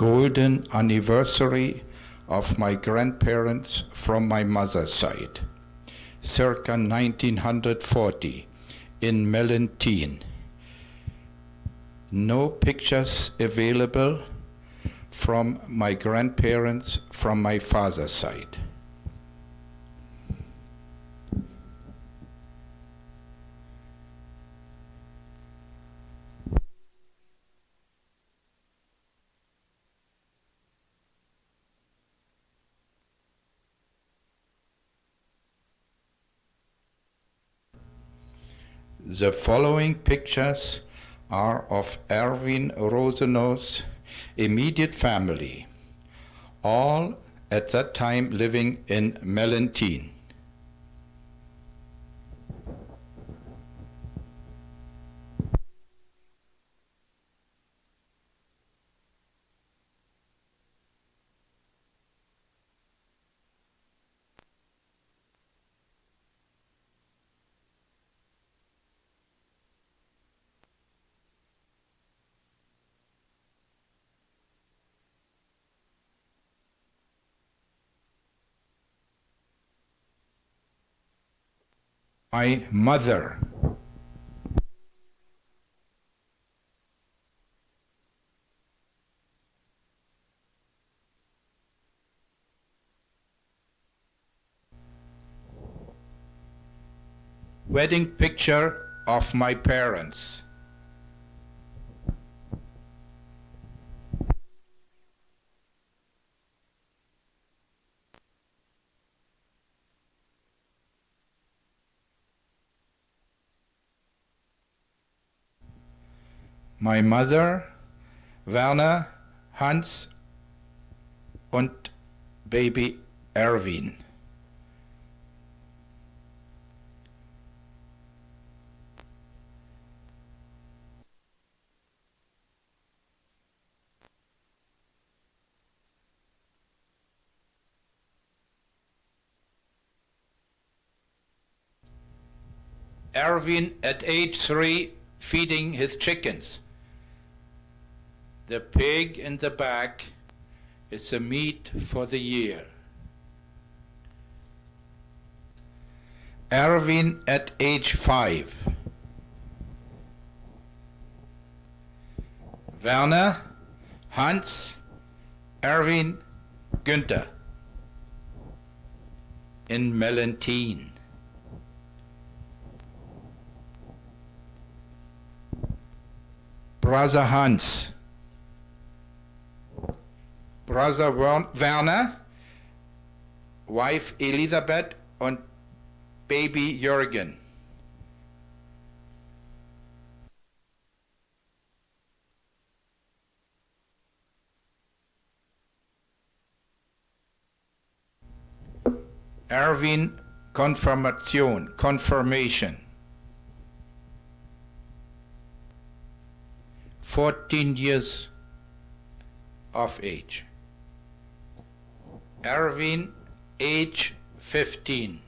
golden anniversary of my grandparents from my mother's side, circa 1940 in Mellentine. No pictures available from my grandparents from my father's side. The following pictures are of Erwin Rosenow's immediate family, all at that time living in Mellentine. My mother. Wedding picture of my parents. My mother, Werner, Hans und Baby Erwin. Erwin at age 3 feeding his chickens. The pig in the back is the meat for the year. Erwin at age 5. Werner, Hans, Erwin, Günther in Mellentine. Brother Hans, Brother Werner, wife Elisabeth und Baby Jürgen. Erwin confirmation. 14 years of age. Erwin, age 15.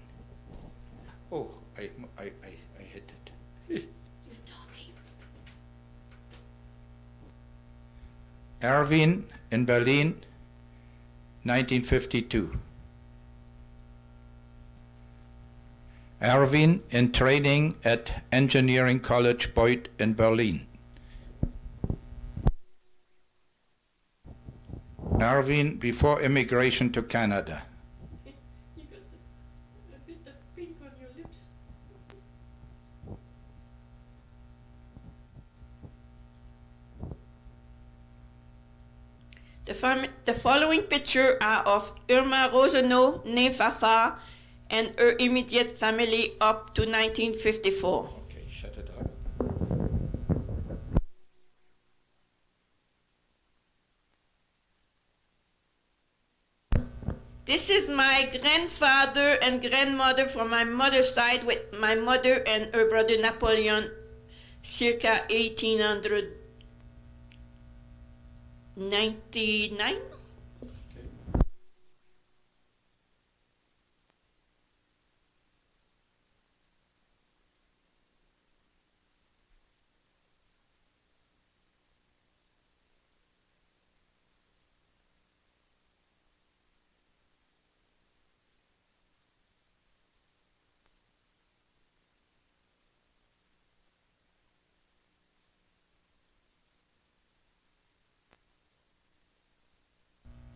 Oh, I hit it. You're talking. Erwin in Berlin, 1952. Erwin in training at Engineering College Beuth in Berlin. Erwin before immigration to Canada. You got a bit of pink on your lips. The following pictures are of Irma Rosenow, nee Fafard, and her immediate family up to 1954. Okay, shut it up. This is my grandfather and grandmother from my mother's side, with my mother and her brother Napoleon, circa 1899.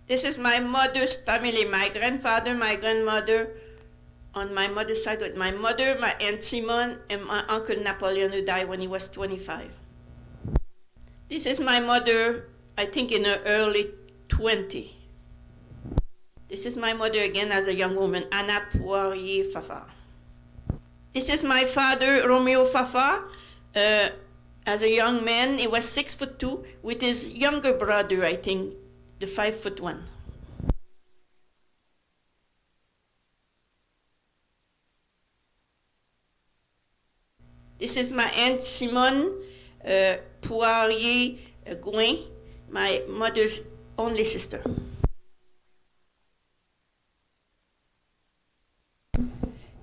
This is my mother's family, my grandfather, my grandmother, on my mother's side with my mother, my Aunt Simone, and my Uncle Napoleon, who died when he was 25. This is my mother, I think in her early 20s. This is my mother again as a young woman, Anna Poirier Fafard. This is my father, Romeo Fafard. As a young man, he was 6'2", with his younger brother, I think, the 5'1". This is my Aunt Simone Poirier Gouin, my mother's only sister.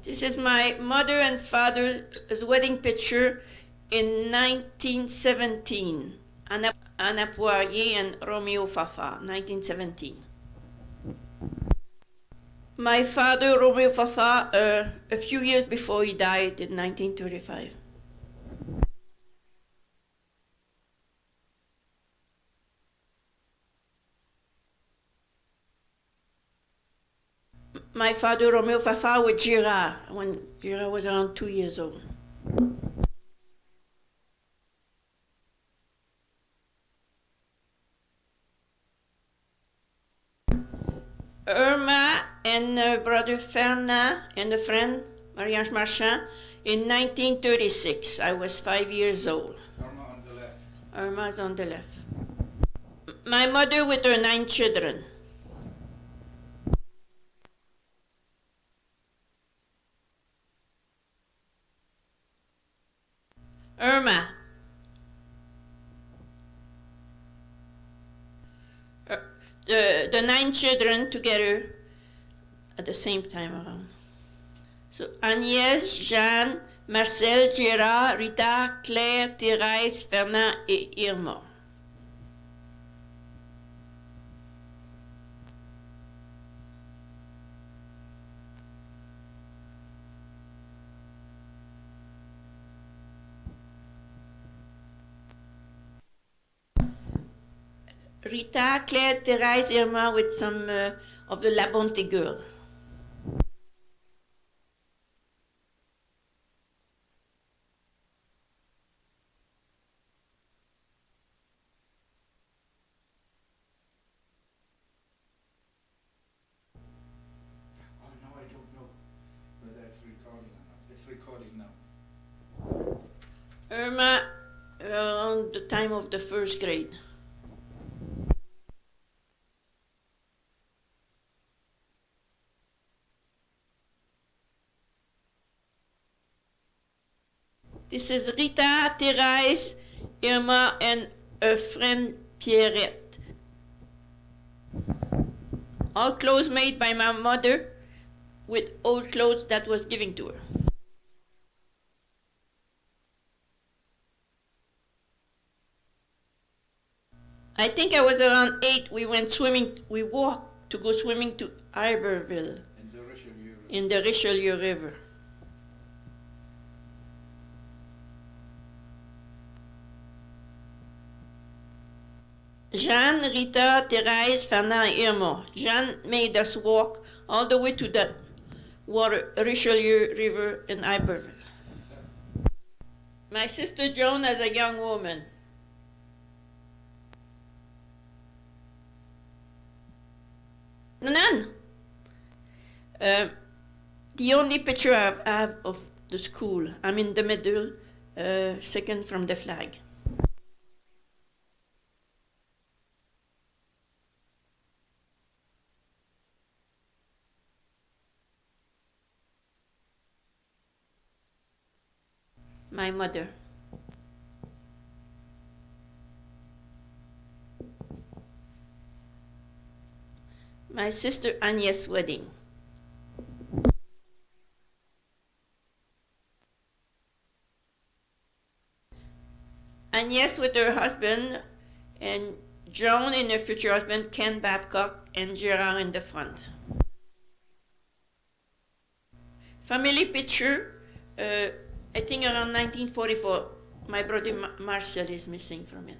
This is my mother and father's wedding picture in 1917. Anna Poirier and Romeo Fafard, 1917. My father, Romeo Fafard, a few years before he died in 1935. My father, Romeo Fafard, with Girard, when Girard was around 2 years old. Irma and her brother Fernand and a friend, Marie-Ange Marchand, in 1936. I was 5 years old. Irma on the left. Irma's on the left. My mother with her 9 children. Irma. The 9 children together at the same time around. So Agnès, Jeanne, Marcel, Gérard, Rita, Claire, Thérèse, Fernand et Irma. Rita, Claire, Thérèse, Irma with some of the La Bonté girl. Oh no, I don't know whether it's recording or not. It's recording now. Irma around the time of the first grade. This is Rita, Thérèse, Irma, and her friend Pierrette. All clothes made by my mother with old clothes that was given to her. I think I was around 8. We went swimming. We walked to go swimming to Iberville in the Richelieu River. Jeanne, Rita, Thérèse, Fernand, and Irma. Jeanne made us walk all the way to that water, Richelieu River in Iberville. My sister Joan as a young woman. None. The only picture I have of the school, I'm in the middle, second from the flag. My mother. My sister Agnès' wedding. Agnès with her husband, and Joan and her future husband, Ken Babcock, and Gérard in the front. Family picture, I think around 1944, my brother Marcel is missing from it.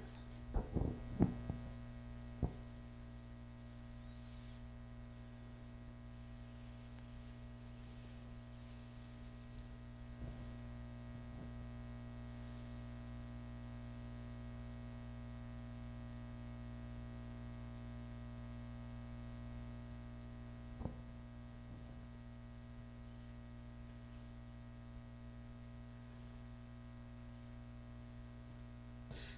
My sister Joan as a young woman. None. The only picture I have of the school, I'm in the middle, second from the flag. My mother. My sister Joan as a young woman. My sister Agnès' wedding. Agnès with her husband, and Joan and her future husband, Ken Babcock, and Gérard in the front. Family picture, I think around 1944, my brother Marcel is missing from it.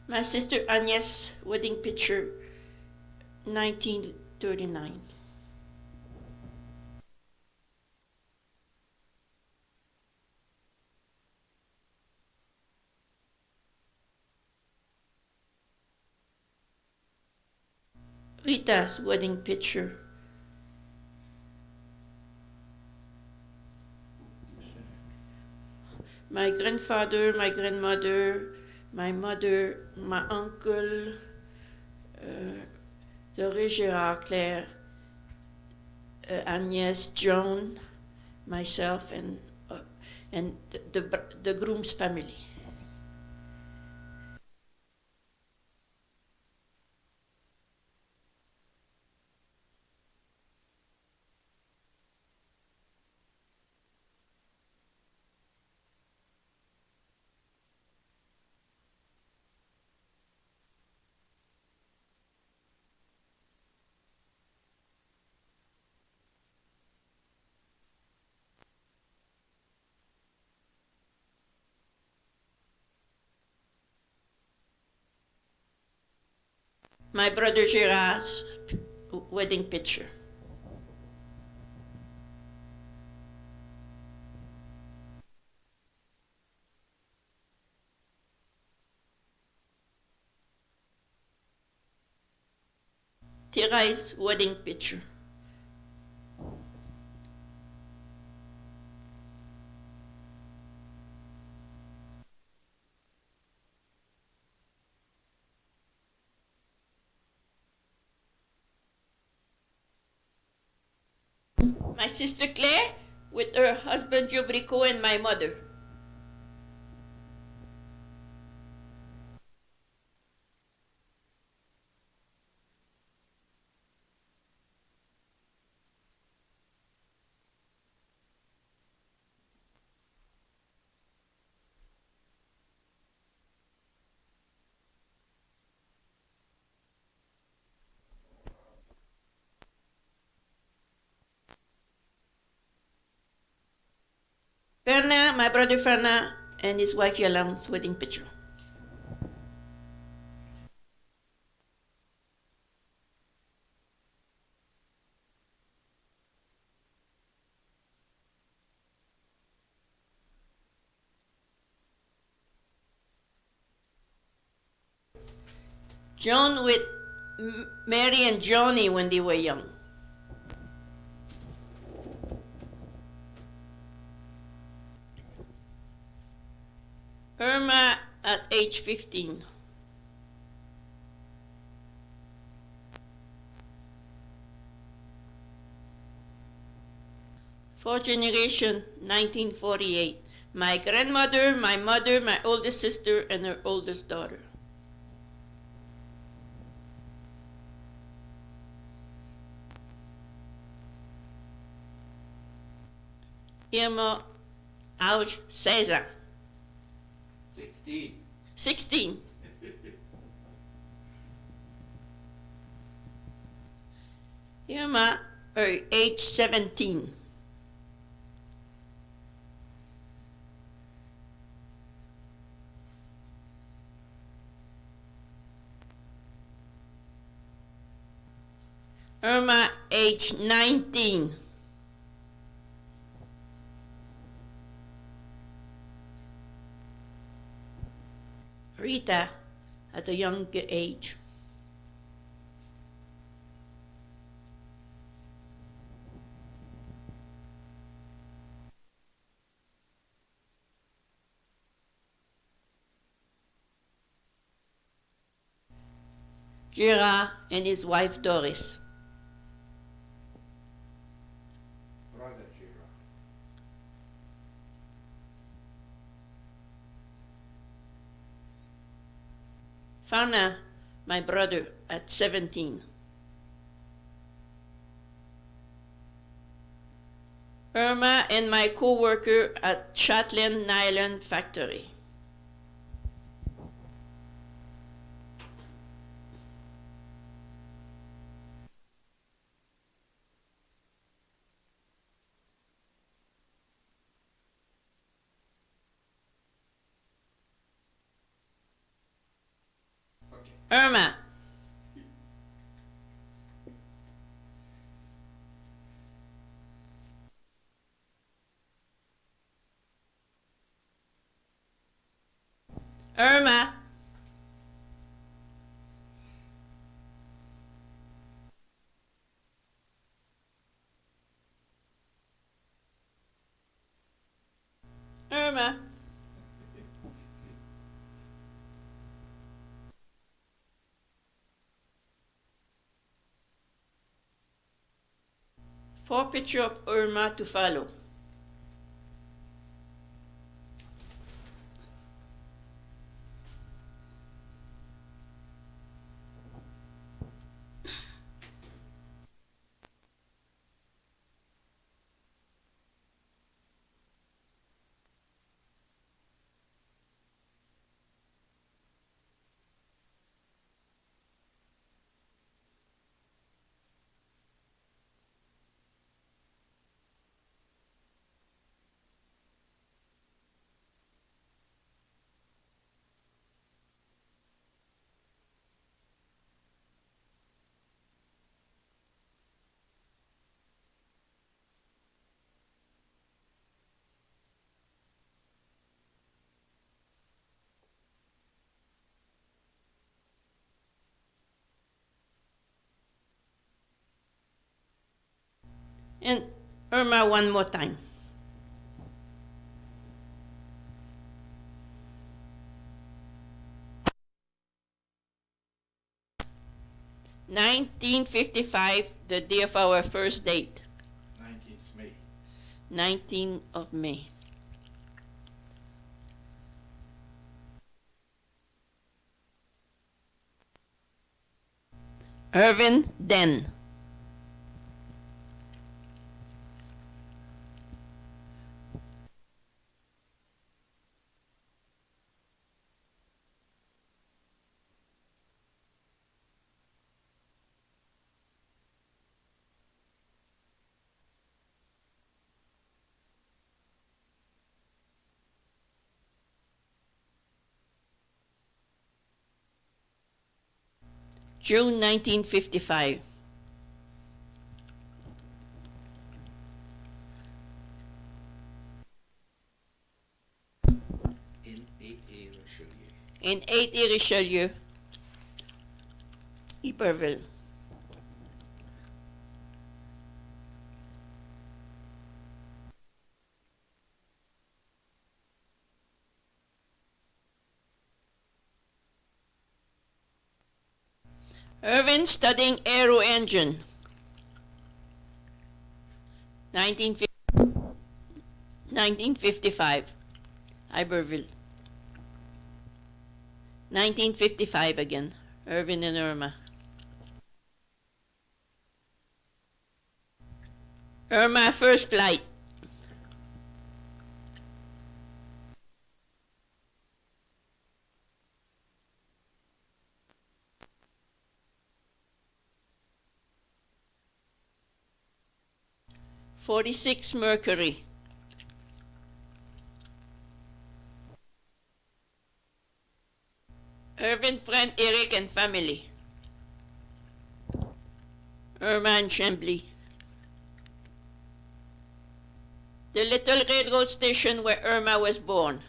My sister Agnes wedding picture, 1939. Rita's wedding picture, my grandfather, my grandmother, my mother, my uncle, Doris, Gérard, Claire, Agnès, John, myself, and the groom's family. My brother Gérard's wedding picture. Thérèse's wedding picture. My sister Claire with her husband Jobrico and my mother. Fernand, my brother Fernand, and his wife Yolande's wedding picture. John with Mary and Johnny when they were young. Irma at age 15. Fourth generation, 1948. My grandmother, my mother, my oldest sister, and her oldest daughter. Irma, âge 16 ans. 16. 16. Irma, age 17. Irma, age 19. Rita, at a younger age. Gérard and his wife Doris. Brother Gérard. Fernand, my brother, at 17. Irma and my co-worker at Chatelain Nylon Factory. Irma. Irma. Irma. Four picture of Irma to follow. And Irma one more time. (1955), the day of our first date. 19th May. 19th of May. Erwin Den. June 1955. In 8A Richelieu. In 8A Richelieu, Iberville. Erwin studying aero engine. 1955, Iberville. 1955 again, Erwin and Irma. Irma first flight. (46) Mercury. Erwin, friend, Eric, and family. Irma and Chambly. The little railroad station where Irma was born.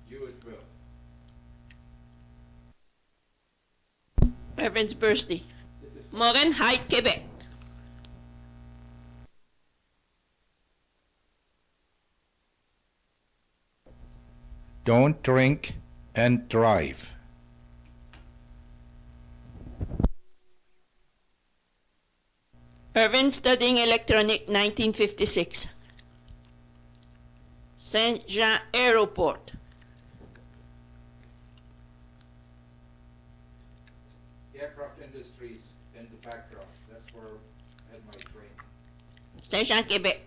Hewitttville. Erwin's birthday. Morin Heights, Quebec. Don't drink and drive. Erwin studying electronic, 1956. Saint Jean Airport. Aircraft industries in the background. That's where I had my training. Saint Jean, Quebec.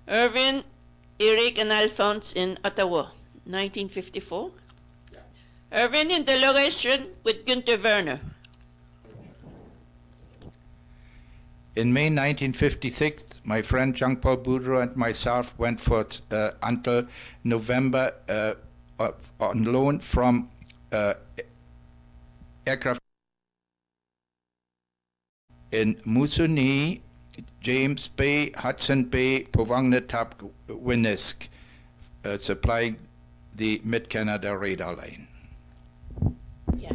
Erwin, Eric, and Alphonse in Ottawa, 1954. Yeah. Erwin in the Laurentian with Günther Werner. In May 1956, my friend Jean-Paul Boudreau and myself went for until November on loan from aircraft in Moosonee, James Bay, Hudson Bay, Povangnatap, Winnisk, supplying the Mid-Canada radar line. Yeah.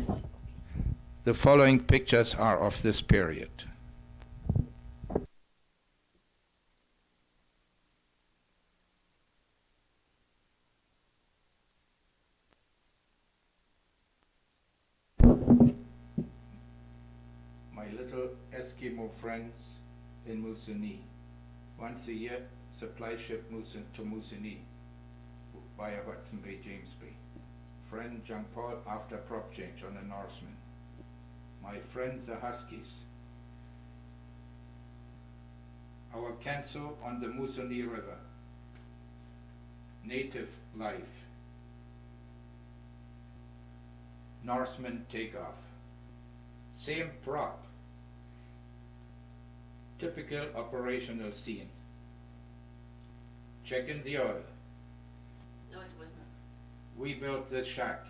The following pictures are of this period. My little Eskimo friends in Moosonee. Once a year, supply ship to Moosonee via Hudson Bay, James Bay. Friend Jean Paul after prop change on the Norseman. My friends the Huskies. Our Canso on the Moosonee River. Native life. Norseman takeoff. Same prop. Typical operational scene. Checking the oil. No, it was not. We built this shack.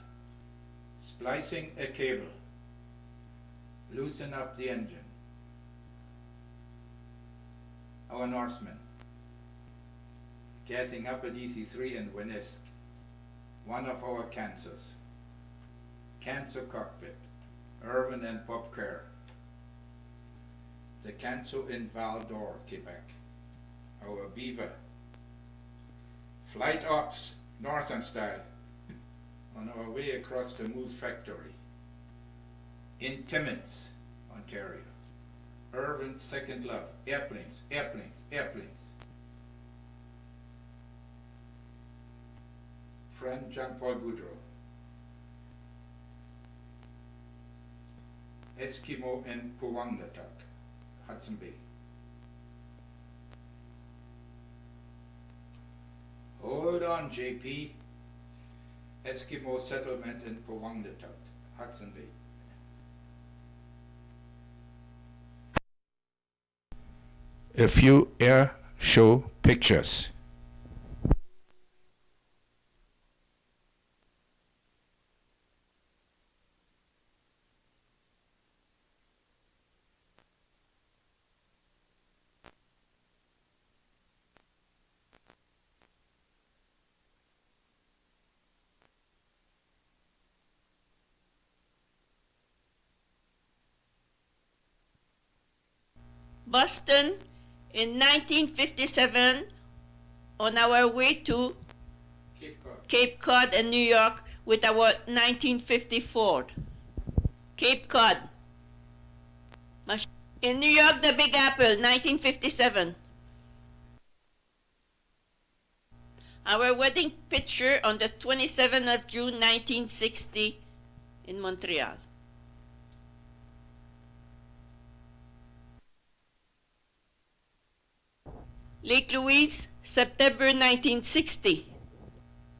Splicing a cable. Loosen up the engine. Our Norseman. Gassing up a DC-3 in Winnisk. One of our Kansas. Canso cockpit. Erwin and Bob Kerr. The Canso in Val-d'Or, Quebec. Our Beaver. Flight ops, Northern style. On our way across the Moose factory. In Timmins, Ontario. Irvin's second love. Airplanes, airplanes, airplanes. Friend Jean-Paul Boudreau. Eskimo in Povangnatap, Hudson Bay. Hold on, JP. Eskimo settlement in Povangnatap, Hudson Bay. A few air show pictures. Boston in 1957 on our way to Cape Cod and New York with our 1950 Ford. Cape Cod. In New York, the Big Apple, 1957. Our wedding picture on the 27th of June, 1960 in Montreal. Lake Louise, September 1960.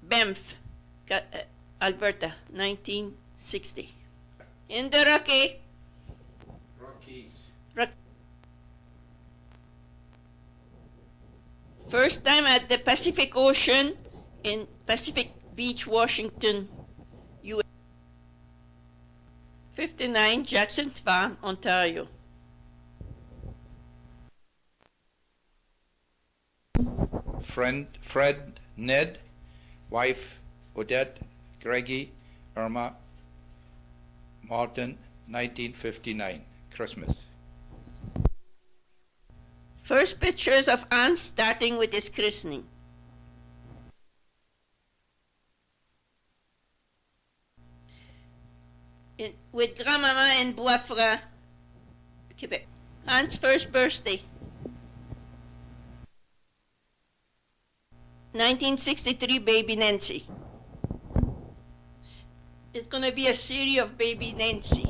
Banff, Alberta, 1960. In the Rockies. First time at the Pacific Ocean in Pacific Beach, Washington, U.S. 59, Jackson Farm, Ontario. Friend Fred, Ned, wife Odette, Greggy, Irma, Martin, 1959, Christmas. First pictures of Hans starting with his christening. With Grandmama in Boisfranc, Quebec. Hans' first birthday. 1963, Baby Nancy. It's going to be a series of Baby Nancy.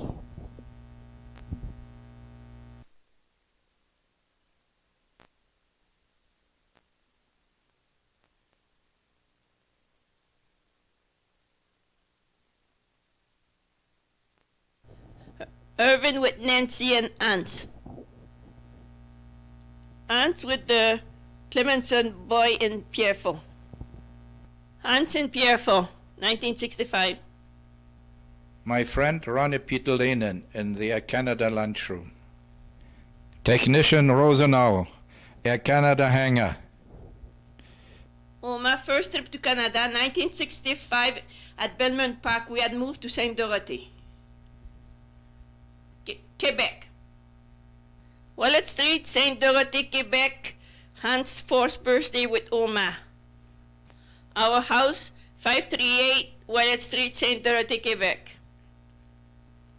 Erwin with Nancy and Hans. Hans with the Clemenson boy in Pierrefonds. Hans in Pierrefonds, 1965. My friend Ronnie Pitalainen in the Air Canada lunchroom. Technician Rosenow, Air Canada hangar. Oh, my first trip to Canada, 1965, at Belmont Park, we had moved to St. Dorothy, Quebec. Wallet Street, St. Dorothy, Quebec, Hans' fourth birthday with Oma. Our house, 538 Wallet Street, St. Dorothy, Quebec,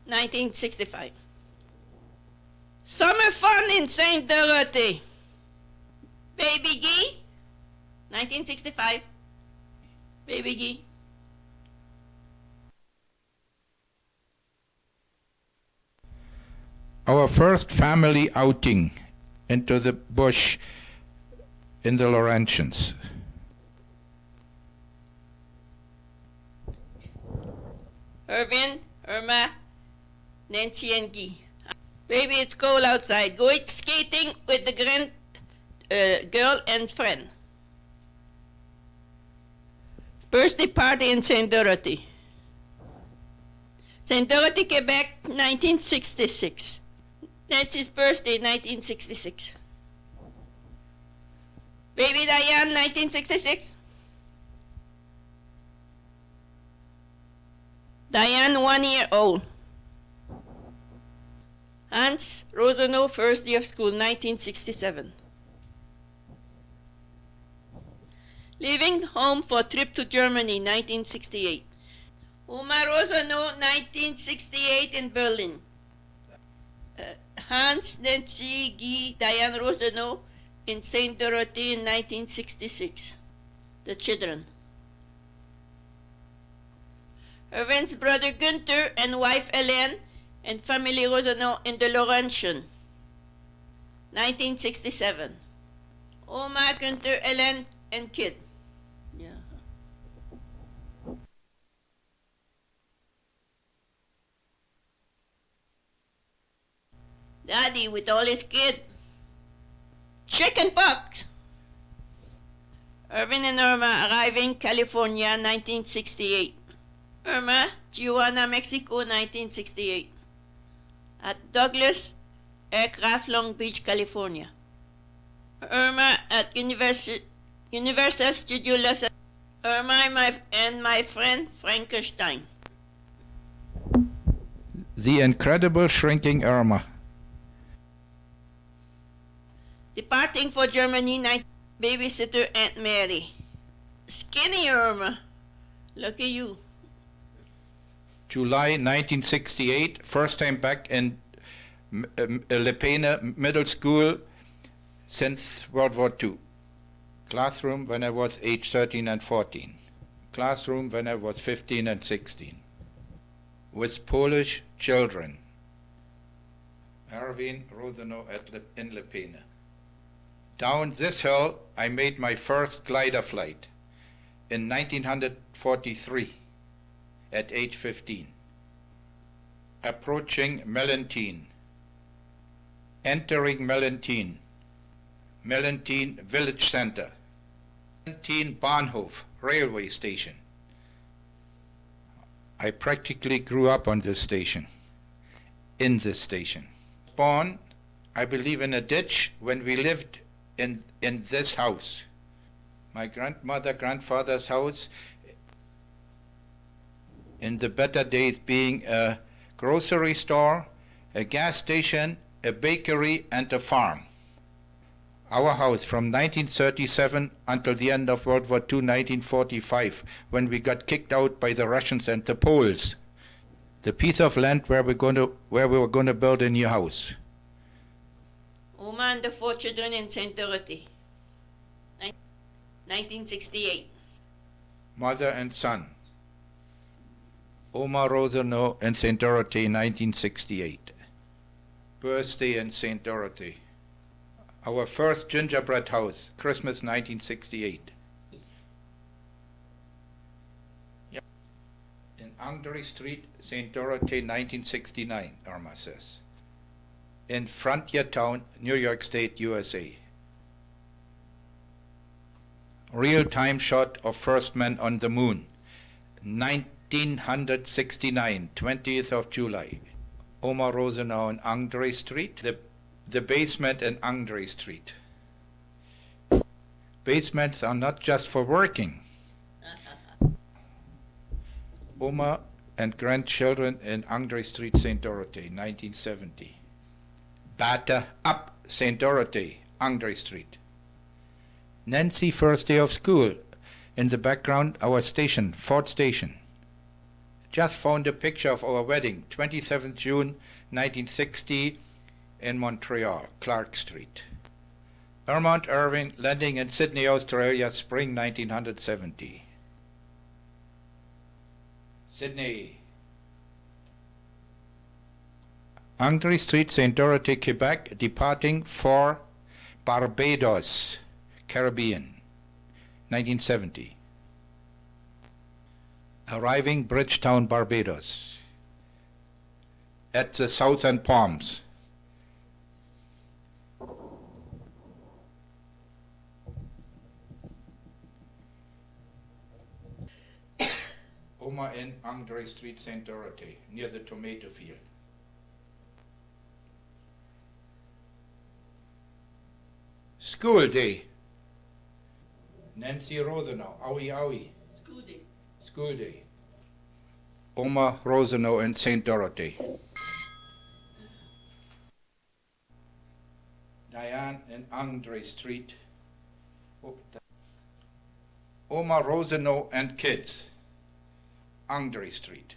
1965. Summer fun in St. Dorothy. Baby Gee, 1965. Baby Gee. Our first family outing into the bush in the Laurentians. Erwin, Irma, Nancy, and Guy. Baby, it's cold outside. Go skating with the grand girl and friend. Birthday party in St. Dorothy. St. Dorothy, Quebec, 1966. Nancy's birthday, 1966. Baby Diane, 1966. Diane, 1 year old. Hans Rosenow, first day of school, 1967. Leaving home for trip to Germany, 1968. Oma Rosenow, 1968 in Berlin. Hans, Nancy, Guy, Diane Rosenow in St. Dorothy in 1966. The children. Erwin's brother Günther and wife Hélène and family Rosenow in the Laurentian, 1967. Oma, Günther, Hélène, and kid. Yeah. Daddy with all his kid. Chicken pox. Erwin and Irma arriving California, 1968. Irma, Tijuana, Mexico, 1968. At Douglas Aircraft, Long Beach, California. Irma at Universal Studio Los Angeles. Irma and my friend Frankenstein. The incredible shrinking Irma. Departing for Germany, babysitter Aunt Mary. Skinny Irma. Lucky you. July 1968, first time back in Lepena Middle School since World War II. Classroom when I was age 13 and 14. Classroom when I was 15 and 16. With Polish children. Erwin Rosenow in Lepena. Down this hill, I made my first glider flight in 1943 at age 15. Approaching Mellentine. Entering Mellentine. Mellentine Village Center. Mellentine Bahnhof, railway station. I practically grew up on this station, in this station. Born, I believe, in a ditch when we lived in this house. My grandfather's house, in the better days being a grocery store, a gas station, a bakery, and a farm. Our house from 1937 until the end of World War II, 1945, when we got kicked out by the Russians and the Poles. The piece of land where we were going to build a new house. Oma and the 4 children in St. Dorothy, 1968. Mother and son. Oma Rosenow in St. Dorothy, 1968. Birthday in St. Dorothy. Our first gingerbread house, Christmas 1968. Yep. In Angry Street, St. Dorothy, 1969, Irma says. In Frontier Town, New York State, USA. Real-time shot of first man on the moon, 1969, 20th of July. Irma Rosenow on Andre Street, the basement in Andre Street. Basements are not just for working. Irma and grandchildren in Andre Street, St. Dorothy, 1970. Batter up, St. Dorothy, Andre Street. Nancy, first day of school. In the background, our station, Ford Station. Just found a picture of our wedding, 27th June 1960 in Montreal, Clark Street. Irma and Erwin landing in Sydney, Australia, spring 1970. Sydney. Andre Street, St. Dorothy, Quebec, departing for Barbados, Caribbean, 1970. Arriving Bridgetown, Barbados, at the Southern Palms. Irma in Andre Street, St. Dorothy, near the tomato field. School day. Nancy Rosenow, owie owie. School day. School day. Irma Rosenow in St. Dorothy. Diane in Andre Street. Irma Rosenow and kids. Andre Street.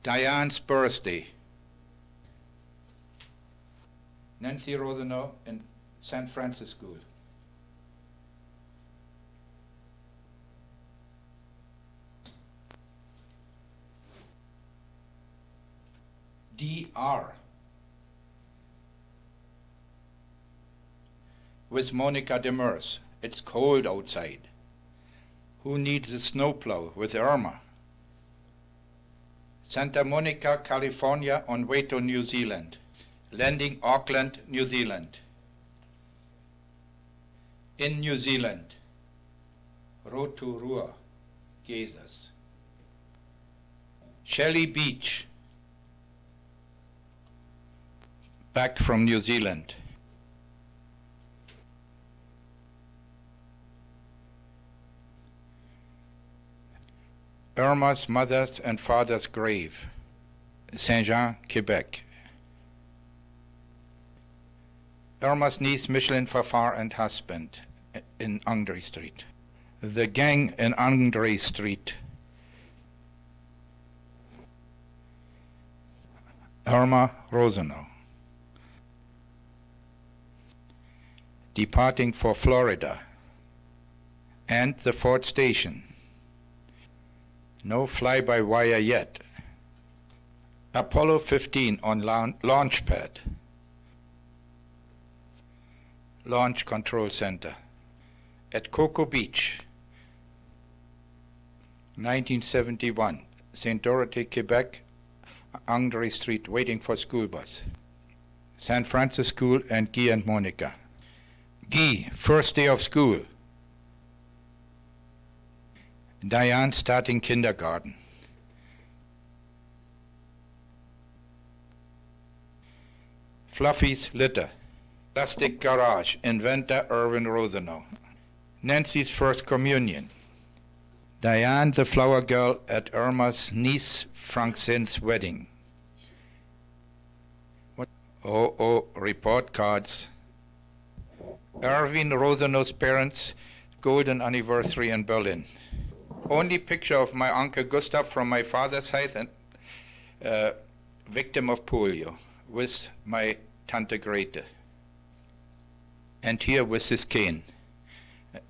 Diane's birthday. Nancy Rosenow in St. Francis School. DR. With Monica Demers. It's cold outside. Who needs a snowplow with Irma? Santa Monica, California, on way to New Zealand. Landing Auckland, New Zealand. In New Zealand, Rotorua, Geysers. Shelley Beach, back from New Zealand. Irma's mother's and father's grave, Saint-Jean, Quebec. Irma's niece, Micheline Fafard, and husband in Andre Street. The gang in Andre Street. Irma Rosenow. Departing for Florida. And the Ford Station. No fly-by-wire yet. Apollo 15 on launch pad. Launch Control Center. At Cocoa Beach, 1971, St. Dorothy, Quebec, Andre Street, waiting for school bus. San Francis School and Guy and Monica. Guy, first day of school. Diane starting kindergarten. Fluffy's litter. Plastic garage, inventor Erwin Rosenow. Nancy's first communion. Diane, the flower girl at Irma's niece Francine's wedding. Report cards. Erwin Rosenow's parents' golden anniversary in Berlin. Only picture of my uncle Gustav from my father's side and victim of polio with my Tante Grete. And here with his cane.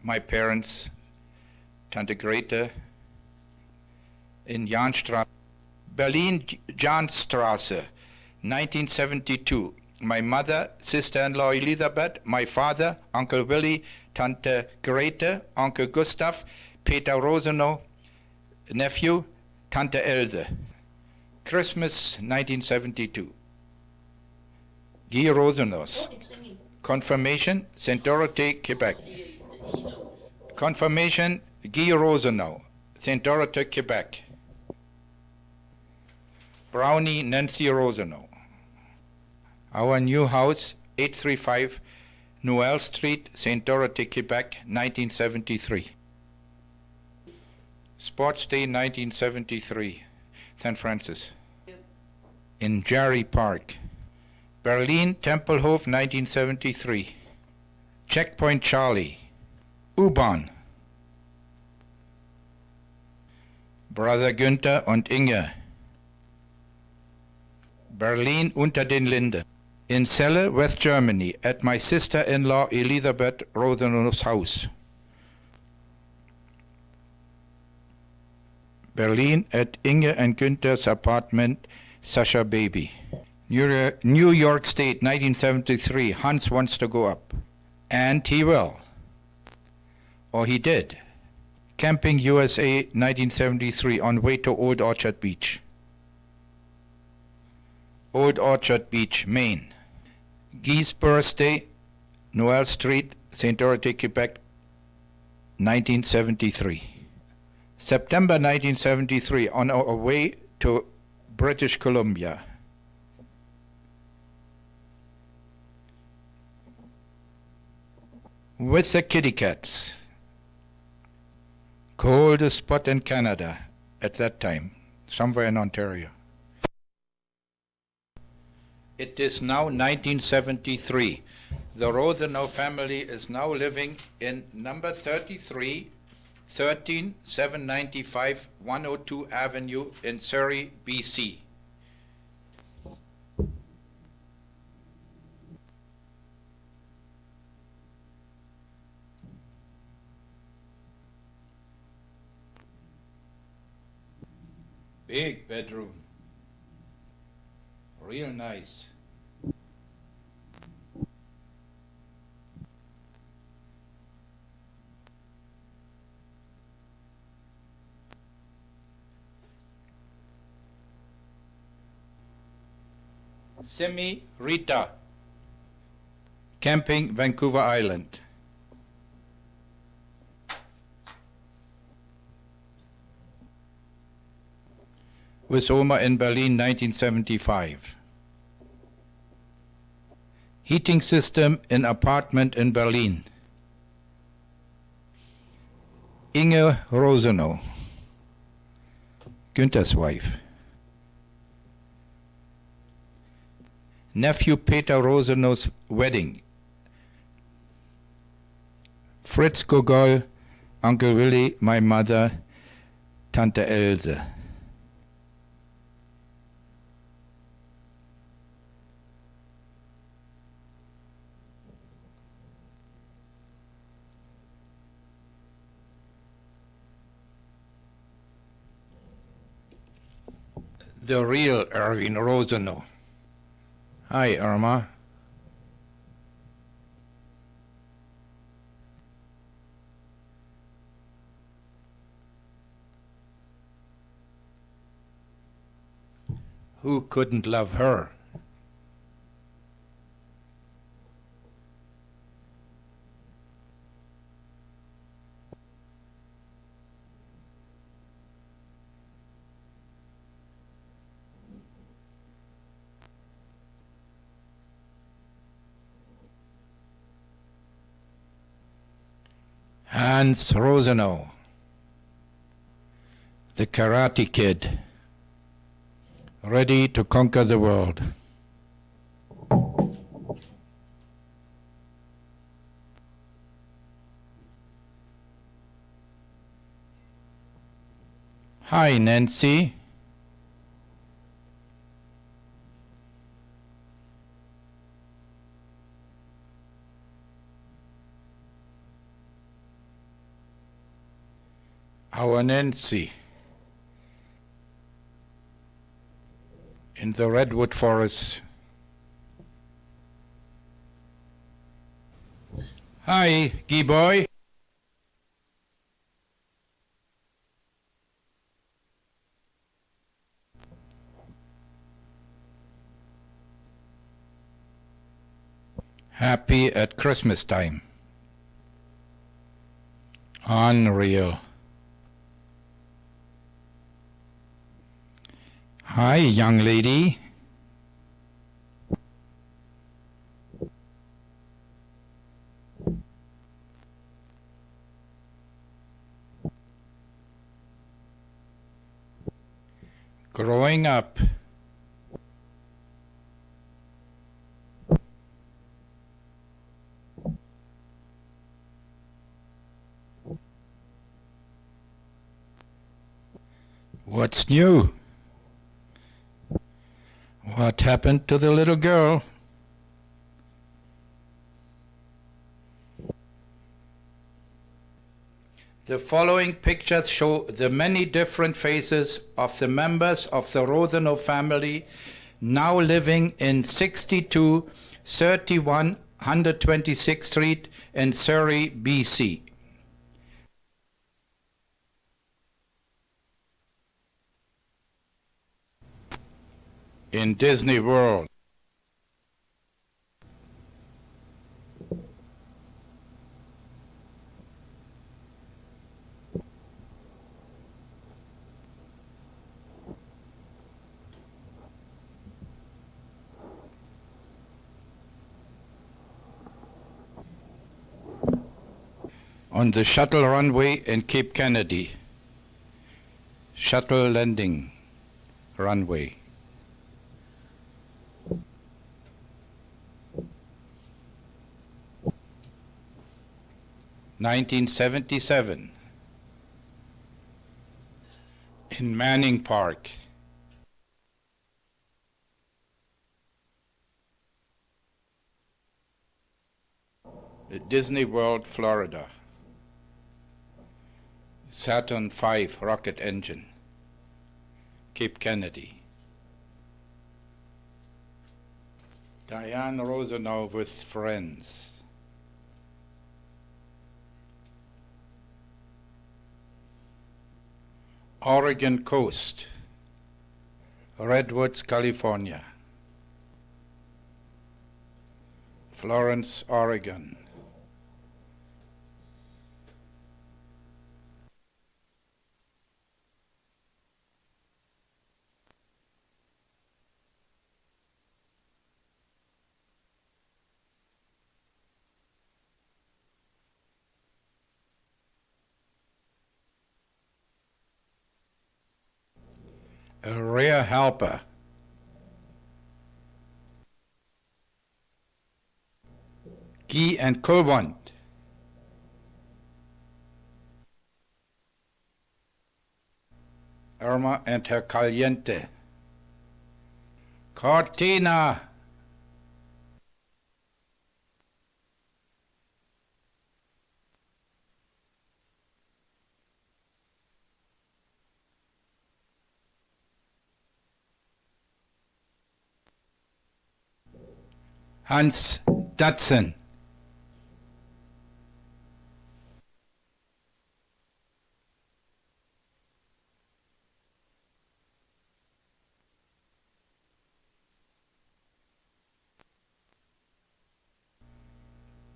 My parents, Tante Grete, in Jahnstraße, Berlin, Jahnstraße, 1972. My mother, sister-in-law Elisabeth, my father, Uncle Willie, Tante Grete, Uncle Gustav, Peter Rosenow, nephew, Tante Else. Christmas, 1972. Guy Rosenows. Confirmation, St. Dorothy, Quebec. Confirmation, Guy Rosenow, St. Dorothy, Quebec. Brownie Nancy Rosenow. Our new house, 835 Noel Street, St. Dorothy, Quebec, 1973. Sports Day 1973, St. Francis. In Jarry Park. Berlin, Tempelhof, 1973. Checkpoint Charlie. U-Bahn. Brother Günther und Inge. Berlin unter den Linden. In Celle, West Germany, at my sister-in-law Elisabeth Rosenow's house. Berlin at Inge and Günther's apartment, Sasha Baby. New York State, 1973, Hans wants to go up. And he will. Or he did. Camping USA, 1973, on way to Old Orchard Beach. Old Orchard Beach, Maine. Guy's birthday, Noel Street, St. Dorothy, Quebec, 1973. September 1973, on our way to British Columbia. With the kitty cats. Coldest spot in Canada at that time, somewhere in Ontario. It is now 1973. The Rosenow family is now living in number 33, 795 102 Avenue in Surrey, BC. Big bedroom. Real nice. Simi Rita. Camping, Vancouver Island. With Oma in Berlin, 1975. Heating system in apartment in Berlin. Inge Rosenow, Günther's wife. Nephew Peter Rosenow's wedding. Fritz Gogol, Uncle Willy, my mother, Tante Else. The real Erwin Rosenow. Hi, Irma. Who couldn't love her? Hans Rosenow, the Karate Kid, ready to conquer the world. Hi, Nancy. Our Nancy in the redwood forest. Hi, Guy boy. Happy at Christmas time. Unreal. Hi, young lady. Growing up. What's new? What happened to the little girl? The following pictures show the many different faces of the members of the Rosenow family now living in 6231 126th Street in Surrey, BC. In Disney World. On the shuttle runway in Cape Kennedy. Shuttle landing runway. (1977) in Manning Park. At Disney World, Florida. Saturn V rocket engine. Cape Kennedy. Diane Rosenow with friends. Oregon coast. Redwoods, California. Florence, Oregon. A rear helper. Guy and Colbont. Irma and her Caliente. Cortina. Hans Datsun.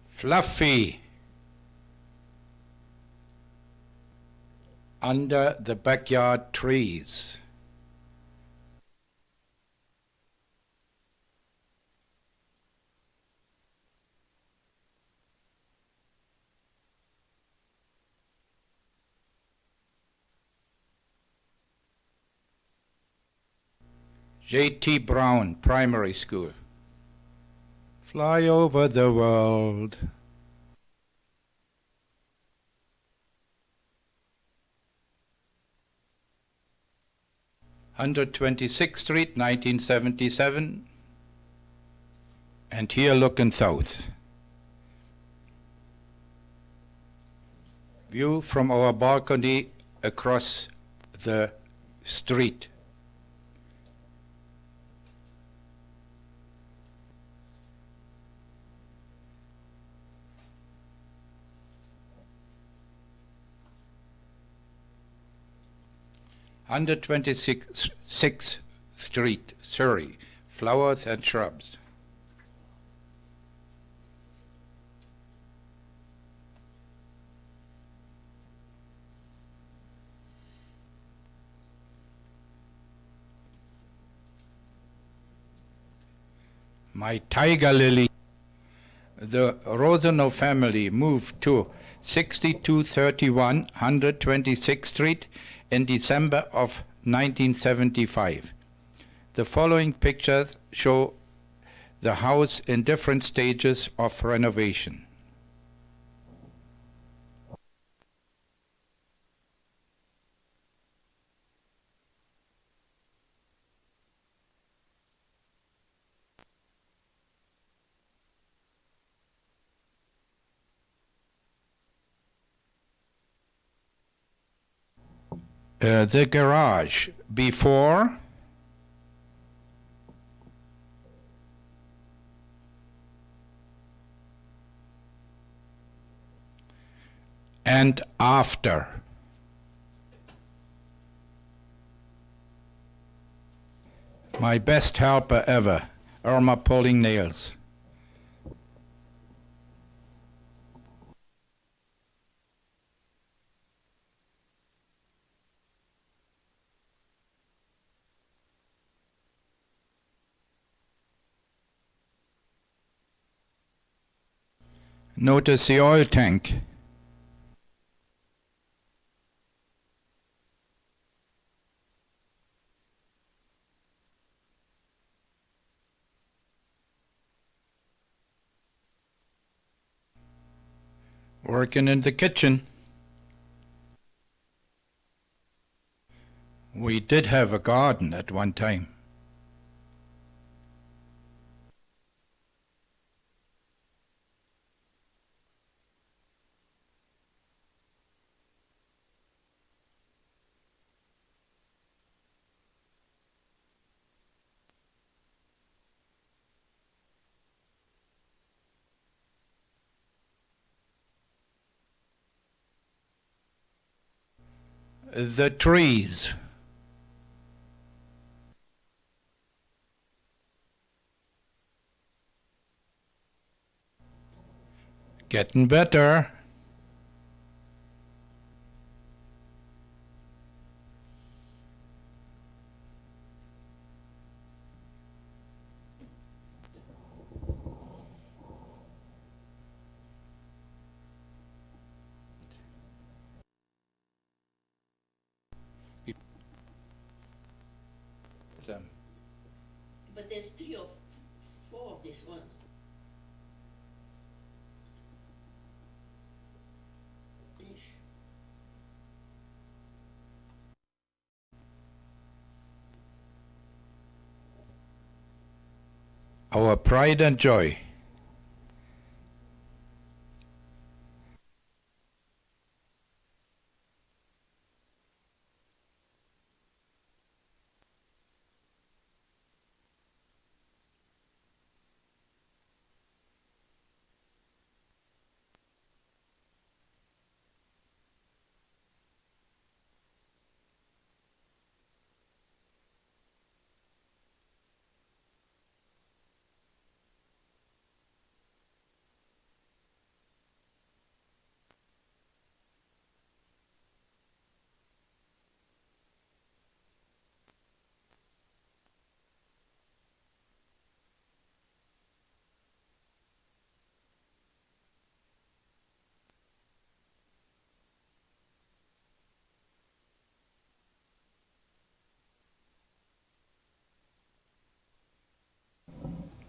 Fluffy. Under the backyard trees. J.T. Brown Primary School. Fly over the world. (126th Street, 1977). And here looking south. View from our balcony across the street. Under 126th Street, Surrey, flowers and shrubs. My tiger lily. The Rosenow family moved to 6231 126th Street in December of 1975. The following pictures show the house in different stages of renovation. The garage before and after. My best helper ever, Irma pulling nails. Notice the oil tank. Working in the kitchen. We did have a garden at one time. The trees. Getting better. But there's 3 or 4 of this one. Ish. Our pride and joy.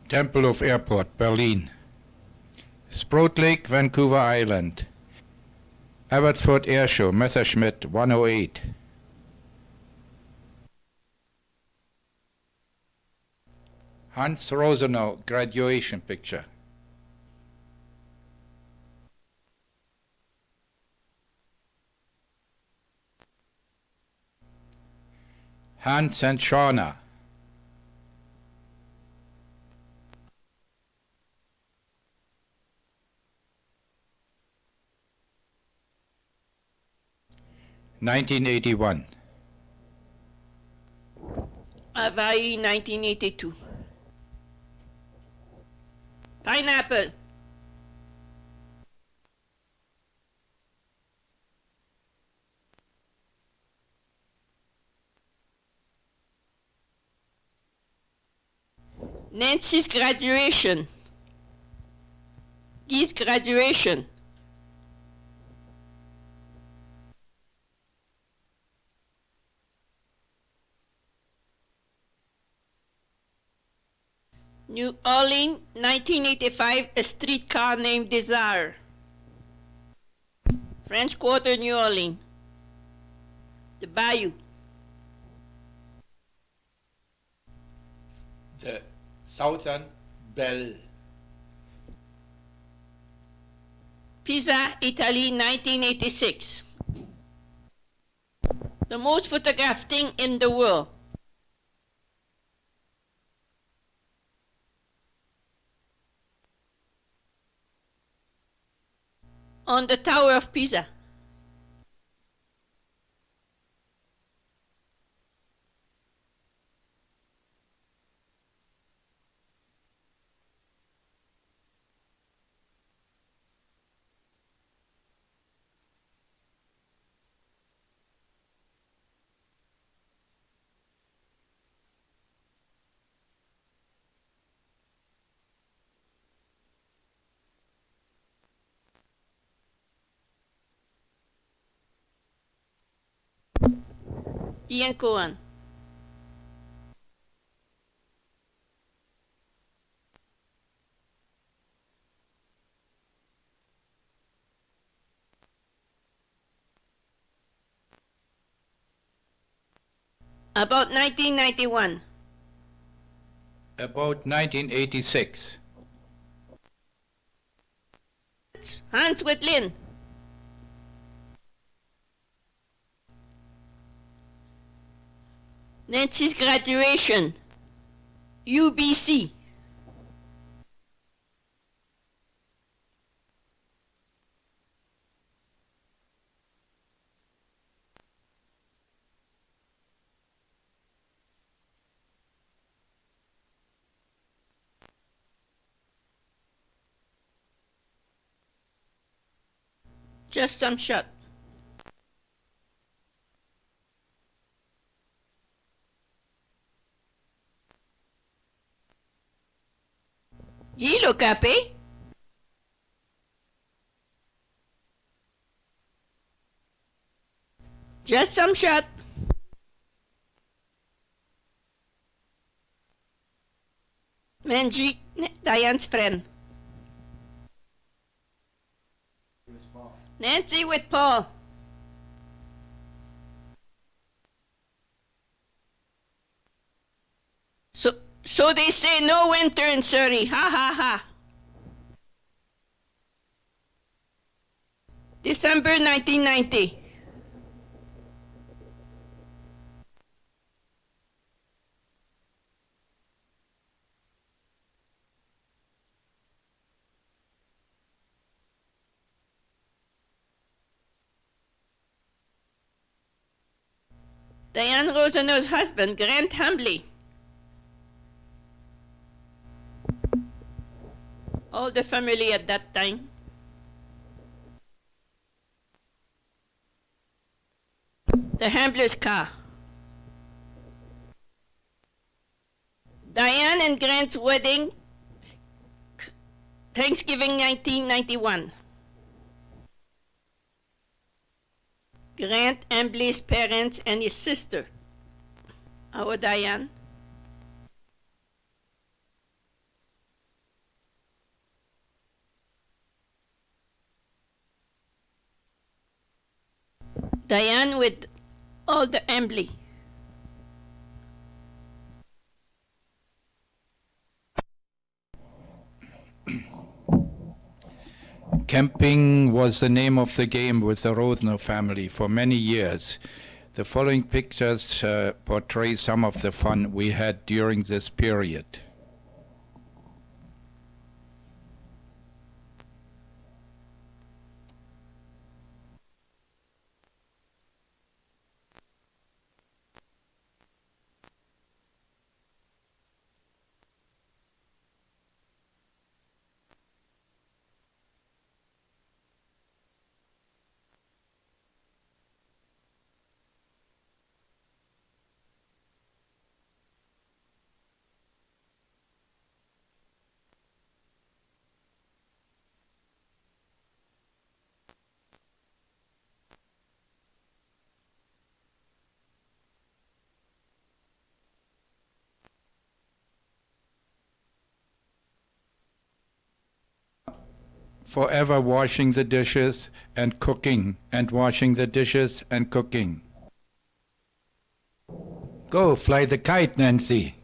Temple of Airport, Berlin. Sprout Lake, Vancouver Island. Abbotsford Airshow, Messerschmitt 108. Hans Rosenow graduation picture. Hans and Shauna. (1981). Hawaii, 1982. Pineapple. Nancy's graduation. Guy's graduation. New Orleans, 1985, a streetcar named Desire. French Quarter, New Orleans. The Bayou. The Southern Belle. Pisa, Italy, 1986. The most photographed thing in the world. On the Tower of Pisa. Ian Cohen. About 1991. About 1986. Hans Whitlin. Nancy's graduation. UBC. Just some shot. Ye look happy. Just some shot. Manji, Diane's friend. Nancy with Paul. So they say no winter in Surrey. Ha ha ha. December 1990. Diane Rosenow's husband, Grant Hambley. All the family at that time. The Hambler's car. Diane and Grant's wedding, Thanksgiving 1991. Grant Hambley's parents and his sister. Our Diane. Diane with all the Hambley. Camping was the name of the game with the Rosenow family for many years. The following pictures portray some of the fun we had during this period. forever washing the dishes and cooking, and washing the dishes and cooking. Go, fly the kite, Nancy.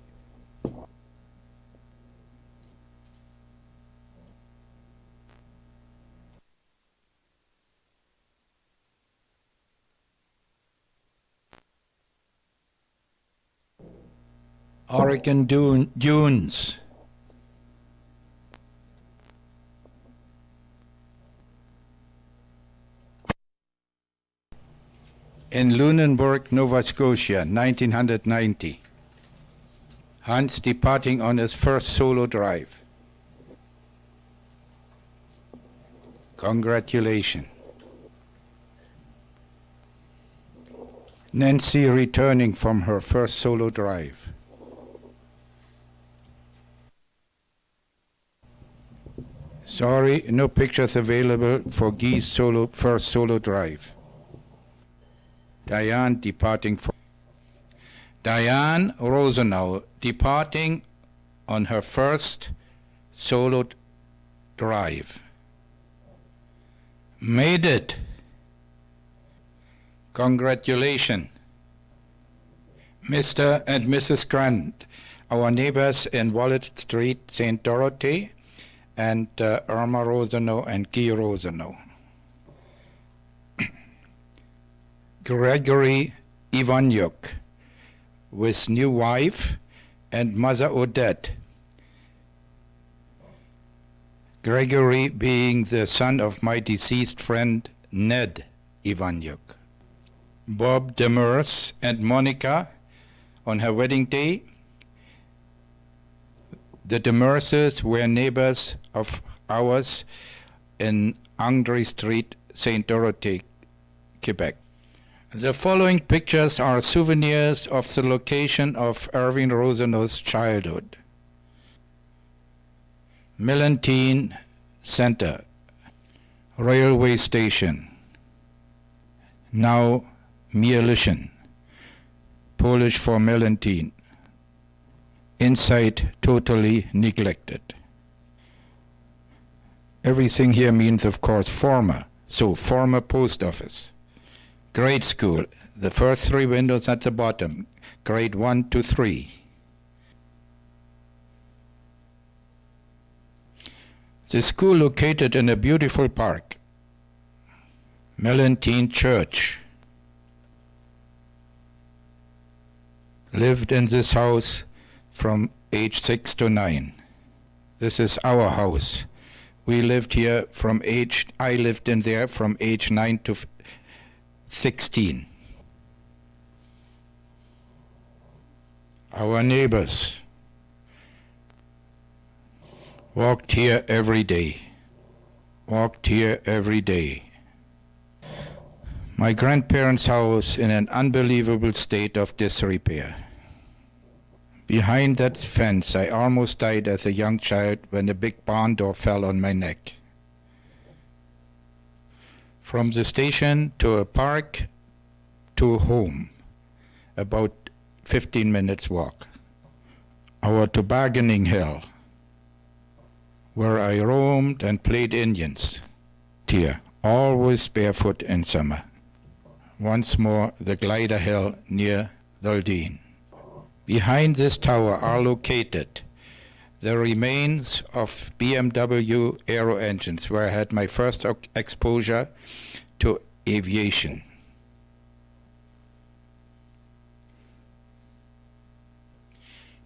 Oregon dunes. In Lunenburg, Nova Scotia, 1990. Hans departing on his first solo drive. Congratulations. Nancy returning from her first solo drive. Sorry, no pictures available for Guy's first solo drive. Diane departing from Diane Rosenow departing on her first solo drive. Made it. Congratulations. Mr. and Mrs. Grant, our neighbors in Wallet Street, St. Dorothy, and Irma Rosenow and Guy Rosenow. Gregory Ivanyuk, with new wife and mother Odette. Gregory being the son of my deceased friend Ned Ivanyuk. Bob Demers and Monica on her wedding day. The Demerses were neighbors of ours in Andre Street, St. Dorothy, Quebec. The following pictures are souvenirs of the location of Erwin Rosenow's childhood. Millantine Center, railway station, now Mielischen, Polish for Millantine. Inside totally neglected. Everything here means, of course, former, so former post office. Grade school, the first three windows at the bottom, grade 1 to 3. The school located in a beautiful park. Mellentine Church. Lived in this house from age 6 to 9. This is our house. We lived here I lived in there from age 9 to 16. Our neighbors walked here every day. Walked here every day. My grandparents' house in an unbelievable state of disrepair. Behind that fence, I almost died as a young child when a big barn door fell on my neck. From the station to a park to home, about 15 minutes walk. Our tobogganing hill, where I roamed and played Indians. Here, always barefoot in summer. Once more, the glider hill near Daldine. Behind this tower are located the remains of BMW aero engines, where I had my first exposure to aviation.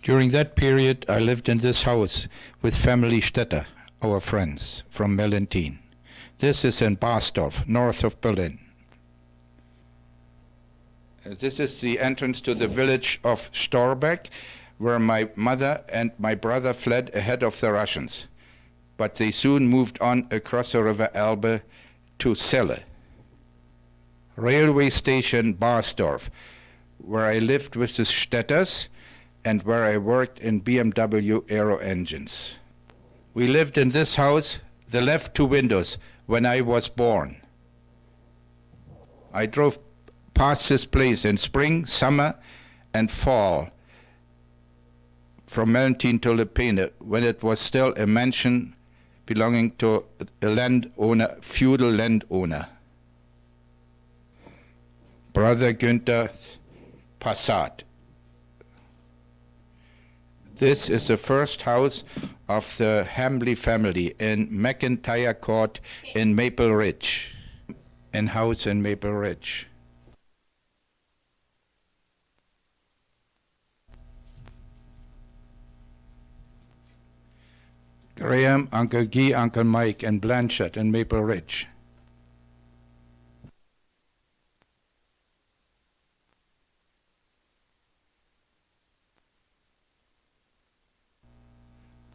During that period, I lived in this house with family Stetter, our friends from Mellentine. This is in Barsdorf, north of Berlin. This is the entrance to the village of Storbeck, where my mother and my brother fled ahead of the Russians. But they soon moved on across the River Elbe to Celle. Railway station Barsdorf, where I lived with the Stetters and where I worked in BMW aero engines. We lived in this house, the left two windows, when I was born. I drove past this place in spring, summer, and fall from Mellentine to Le Pen, when it was still a mansion belonging to a landowner, feudal landowner. Brother Günther Passat. This is the first house of the Hambley family in McIntyre Court in Maple Ridge. In house in Maple Ridge. Graham, Uncle Guy, Uncle Mike, and Blanchard in Maple Ridge.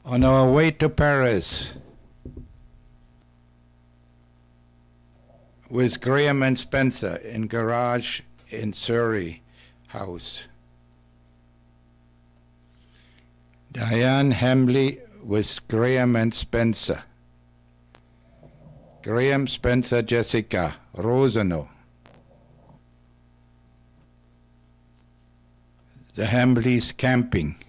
On our way to Paris with Graham and Spencer in garage in Surrey house. Diane Hambley with Graham and Spencer. Graham, Spencer, Jessica Rosenow. The Hambleys camping.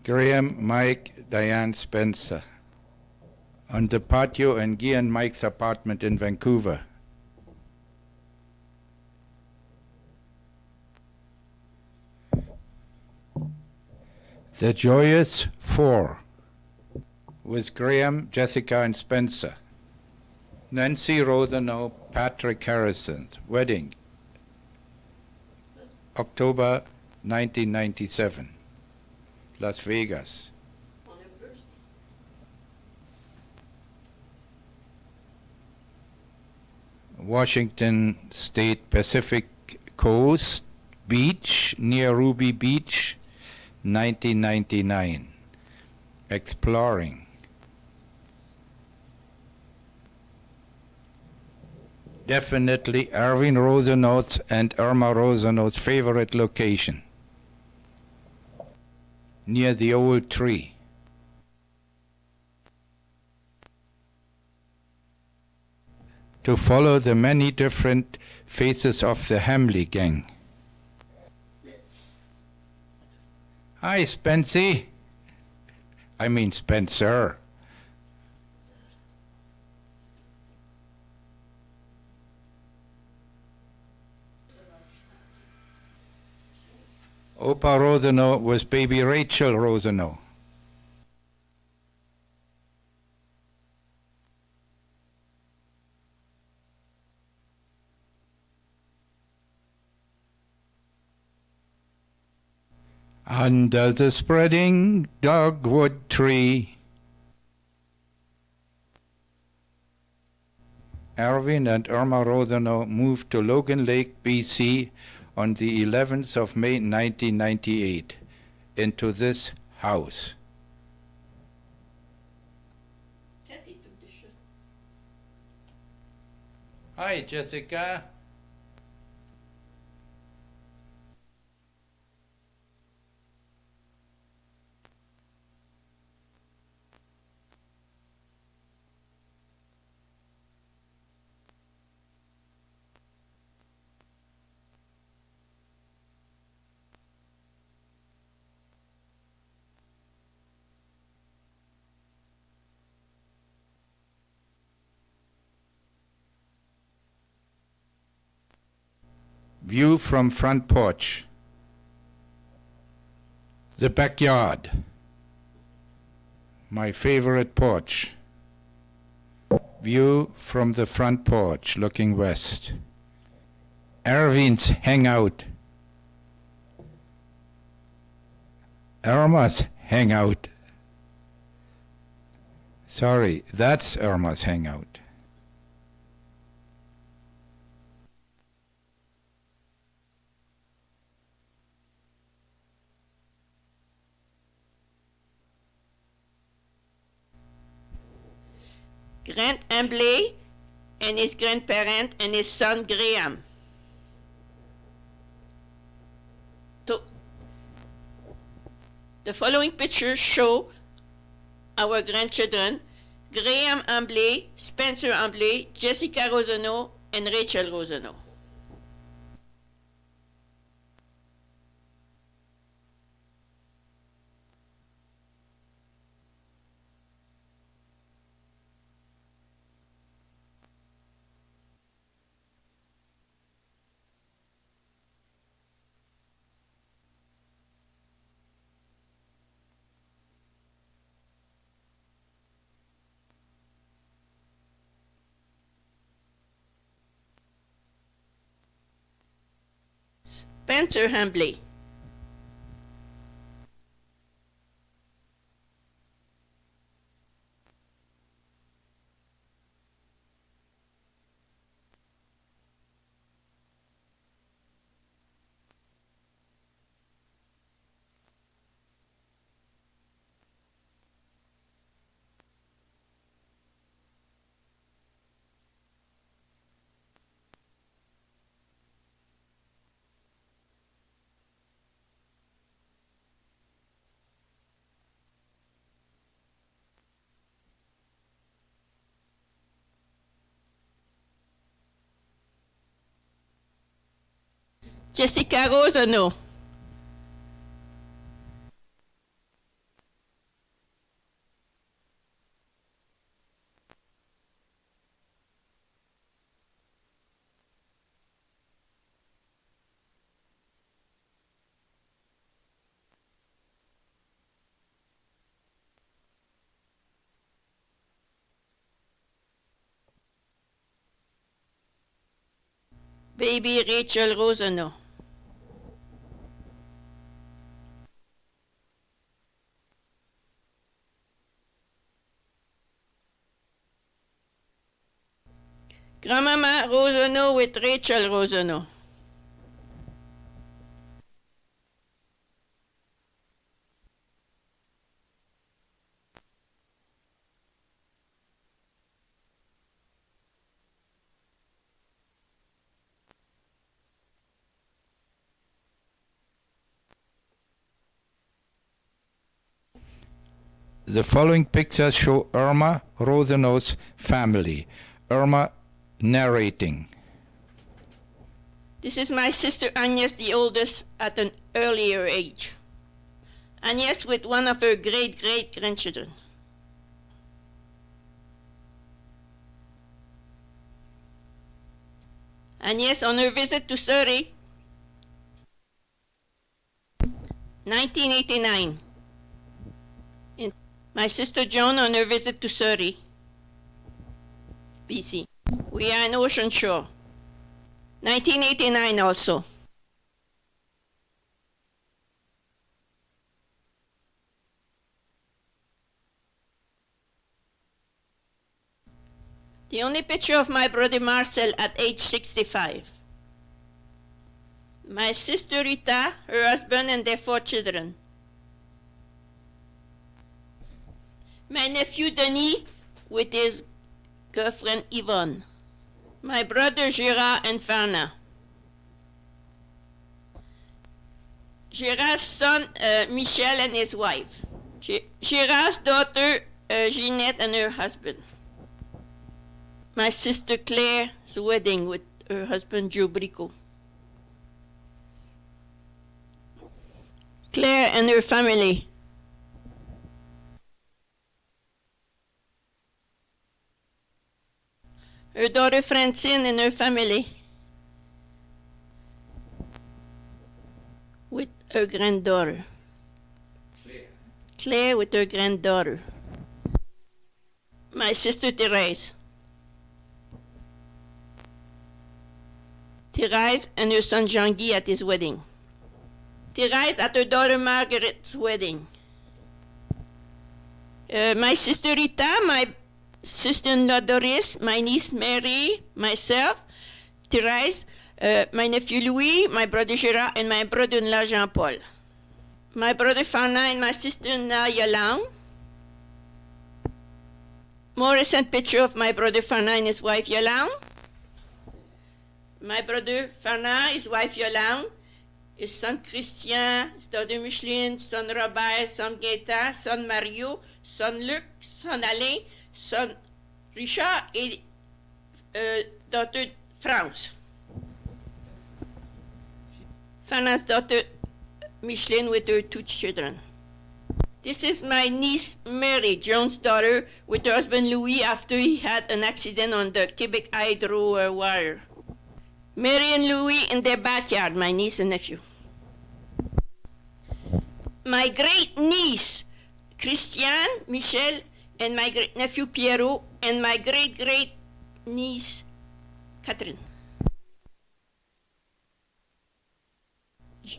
Graham, Mike, Diane, Spencer. On the patio in Guy and Mike's apartment in Vancouver. The Joyous Four with Graham, Jessica, and Spencer. Nancy Rosenow, Patrick Harrison's wedding, October 1997, Las Vegas. Washington State Pacific Coast Beach, near Ruby Beach, 1999. Exploring. Definitely Erwin Rosenow's and Irma Rosenow's favorite location. Near the old tree. To follow the many different faces of the Hamley gang. Hi, Spency. I mean Spencer. Opa Rosenow was baby Rachel Rosenow. Under the spreading dogwood tree. Erwin and Irma Rosenow moved to Logan Lake, BC on the 11th of May 1998 into this house. Hi, Jessica. View from front porch. The backyard. My favorite porch. View from the front porch looking west. Erwin's hangout. Irma's hangout. Sorry, that's Irma's hangout. Grant Hambley and his grandparent and his son Graham. The following pictures show our grandchildren, Graham Hambley, Spencer Hambley, Jessica Rosenow, and Rachel Rosenow. Spencer Hambley. Jessica Rosenow. Baby Rachel Rosenow. Grandmama Rosenow with Rachel Rosenow. The following pictures show Irma Rosenow's family. Irma narrating. This is my sister Agnes, the oldest, at an earlier age. Agnes with one of her great-great-grandchildren. Agnes on her visit to Surrey, 1989. My sister Joan on her visit to Surrey, BC. We are in Ocean Shore, 1989 also. The only picture of my brother Marcel at age 65. My sister Rita, her husband, and their 4 children. My nephew Denis with his girlfriend Yvonne. My brother Gérard and Fana. Gérard's son Michel and his wife. Gérard's daughter Ginette and her husband. My sister Claire's wedding with her husband Joe Brico. Claire and her family. Her daughter Francine and her family. With her granddaughter. Claire with her granddaughter. My sister Thérèse. Thérèse and her son Jean-Guy at his wedding. Thérèse at her daughter Marguerite's wedding. My sister Rita, my sister-in-law Doris, my niece Mary, myself, Thérèse, my nephew Louis, my brother Gérard, and my brother-in-law Jean-Paul. My brother Fana and my sister-in-law Yolande. More recent picture of my brother Fana and his wife Yolande. My brother Fana, his wife Yolande, his son Christian, his daughter Micheline, son Robert, son Gaëtan, son Mario, son Luc, son Alain, son Richard et daughter France. Fana's daughter Micheline with her 2 children. This is my niece Mary, Joan's daughter, with her husband Louis after he had an accident on the Quebec Hydro wire. Mary and Louis in their backyard, my niece and nephew. My great-niece, Christiane, Michel, and my great-nephew Pierrot, and my great-great-niece, Catherine.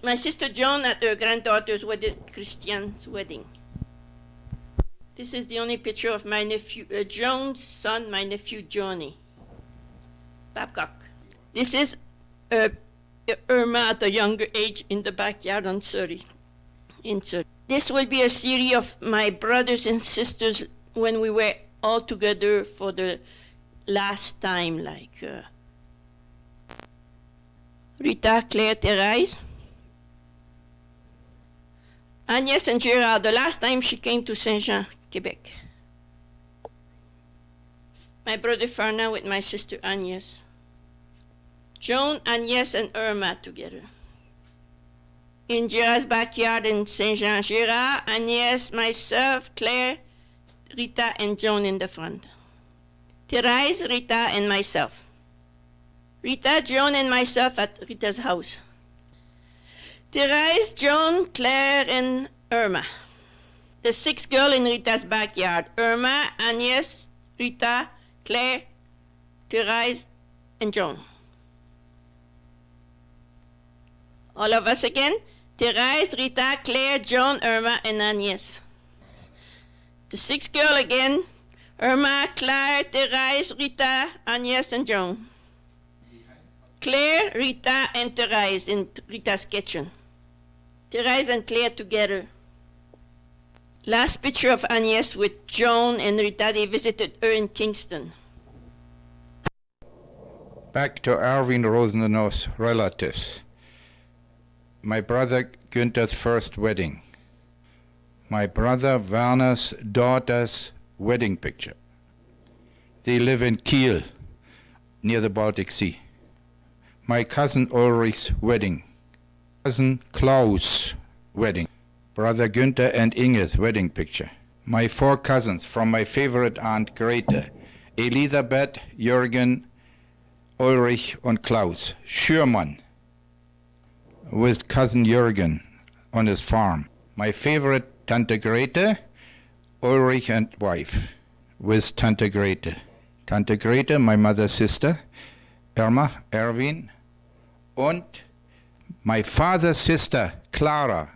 My sister Joan at her granddaughter's wedding, Christian's wedding. This is the only picture of my nephew, Joan's son, my nephew Johnny Babcock. This is Irma at a younger age in the backyard on Surrey, in Surrey. This will be a series of my brothers and sisters when we were all together for the last time, like Rita, Claire, Thérèse, Agnès and Gérard, the last time she came to Saint-Jean, Quebec. My brother Fernand with my sister Agnès. Joan, Agnès, and Irma together. In Gérard's backyard in Saint-Jean, Gérard, Agnès, myself, Claire, Rita, and Joan in the front. Thérèse, Rita, and myself. Rita, Joan, and myself at Rita's house. Thérèse, Joan, Claire, and Irma. The sixth girl in Rita's backyard. Irma, Agnès, Rita, Claire, Thérèse, and Joan. All of us again. Thérèse, Rita, Claire, Joan, Irma, and Agnès. The sixth girl again. Irma, Claire, Thérèse, Rita, Agnès, and Joan. Claire, Rita, and Thérèse in Rita's kitchen. Thérèse and Claire together. Last picture of Agnès with Joan and Rita. They visited her in Kingston. Back to Erwin Rosenow's relatives. My brother Günther's first wedding. My brother Werner's daughter's wedding picture. They live in Kiel, near the Baltic Sea. My cousin Ulrich's wedding. Cousin Klaus' wedding. Brother Günther and Inge's wedding picture. My four cousins from my favorite aunt Grete. Elisabeth, Jürgen, Ulrich and Klaus. Schürmann with cousin Jürgen on his farm. My favorite Tante Grete, Ulrich and wife with Tante Grete. Tante Grete, my mother's sister, Irma, Erwin, and my father's sister, Clara.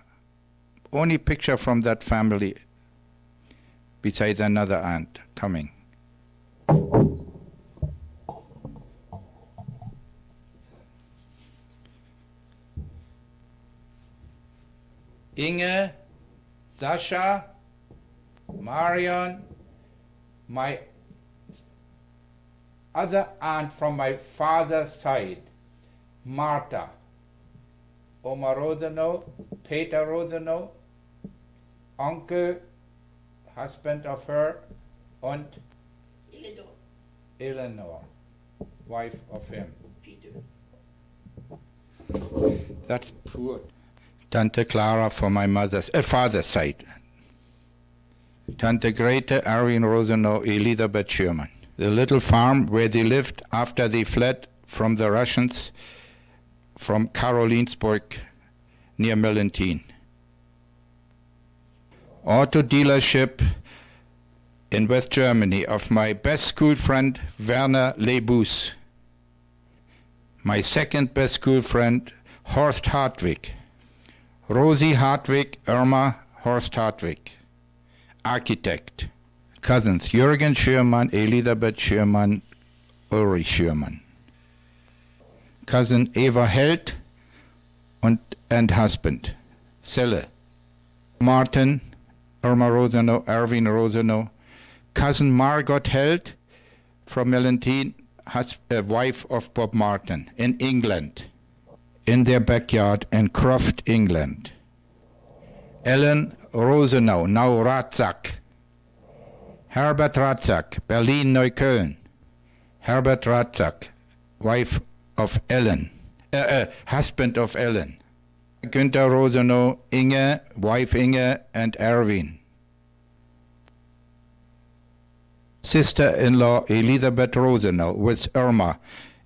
Only picture from that family besides another aunt coming. Inge, Sascha, Marion, my other aunt from my father's side, Martha, Oma Rosenow, Peter Rosenow, uncle, husband of her, and Eleanor, wife of him. Peter. That's poor. Tante Clara for my father's side. Tante Grete, Erwin Rosenow, Elisabeth Schürmann. The little farm where they lived after they fled from the Russians from Karolinsburg near Mellentine. Auto dealership in West Germany of my best school friend Werner Lebus. My second best school friend Horst Hartwig. Rosie Hartwig, Irma, Horst Hartwig. Architect. Cousins Jürgen Schürmann, Elisabeth Schürmann, Ulrich Schürmann. Cousin Eva Held and husband, Selle. Martin, Irma Rosenow, Erwin Rosenow. Cousin Margot Held from Mellentine, wife of Bob Martin, in England, in their backyard in Croft, England. Ellen Rosenow, now Ratzak. Herbert Ratzak, Berlin-Neukölln. Herbert Ratzak, wife of Ellen, husband of Ellen. Günther Rosenow, Inge, wife Inge, and Erwin. Sister-in-law Elisabeth Rosenow with Irma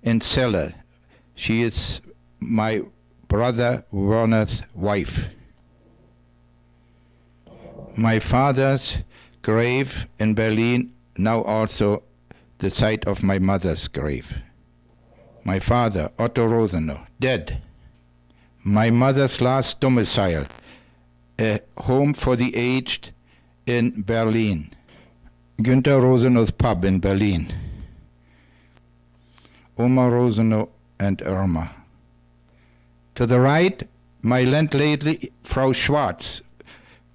in Celle. She is my brother Werner's wife. My father's grave in Berlin, now also the site of my mother's grave. My father, Otto Rosenow, dead. My mother's last domicile, a home for the aged in Berlin. Günther Rosenow's pub in Berlin. Oma Rosenow and Irma. To the right, my landlady, Frau Schwarz,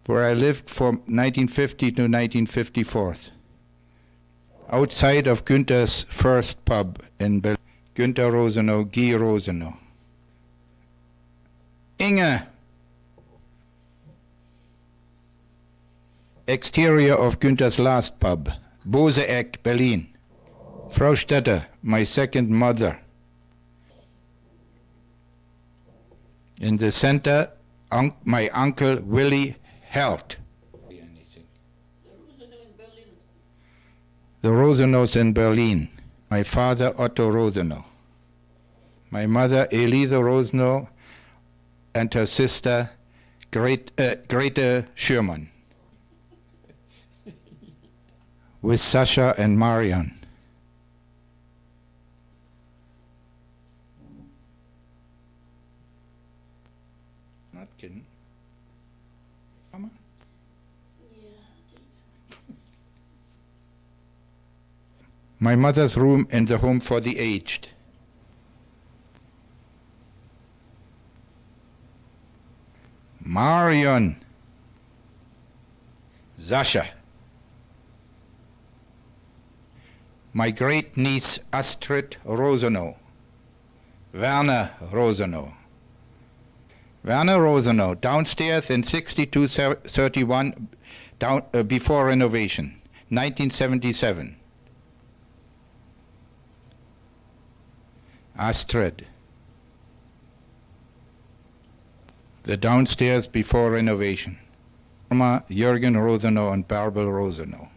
where I lived from 1950 to 1954. Outside of Günther's first pub in Berlin. Günther Rosenow, Guy Rosenow. Inge. Exterior of Günther's last pub, Boseeck, Berlin. Frau Stetter, my second mother. In the center, my uncle Willy Helt. The Rosenows in Berlin. My father Otto Rosenow. My mother Elise Rosenow and her sister Grete Schürmann. With Sasha and Marion. Not kidding. Mama? My mother's room in the home for the aged. Marion. Sasha. My great niece Astrid Rosenow. Werner Rosenow. Werner Rosenow, downstairs in 6231, before renovation, 1977. Astrid. The downstairs before renovation. Irma, Jürgen Rosenow and Bärbel Rosenow.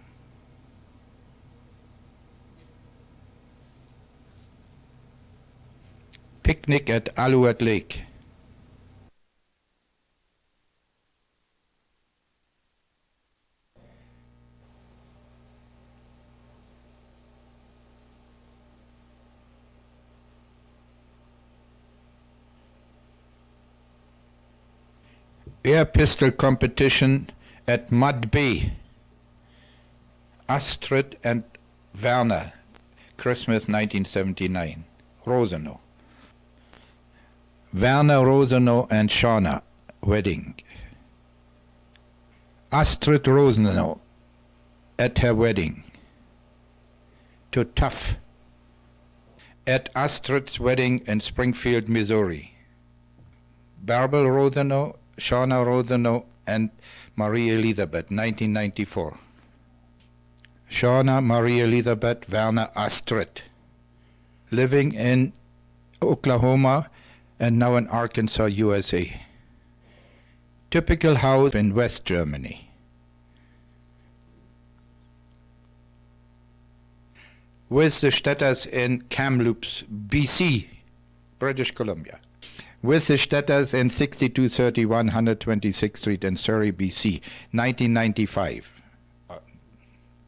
Picnic at Alouette Lake. Air pistol competition at Mud Bay. Astrid and Werner, Christmas 1979. Rosenow. Werner Rosenow and Shauna, wedding. Astrid Rosenow at her wedding. To Tough. At Astrid's wedding in Springfield, Missouri. Bärbel Rosenow, Shauna Rosenow and Marie Elisabeth, 1994. Shauna, Marie Elisabeth, Werner, Astrid. Living in Oklahoma and now in Arkansas, USA. Typical house in West Germany. With the Stetters in Kamloops, BC, British Columbia. With the Stetters in 6231 126th Street in Surrey, BC, 1995.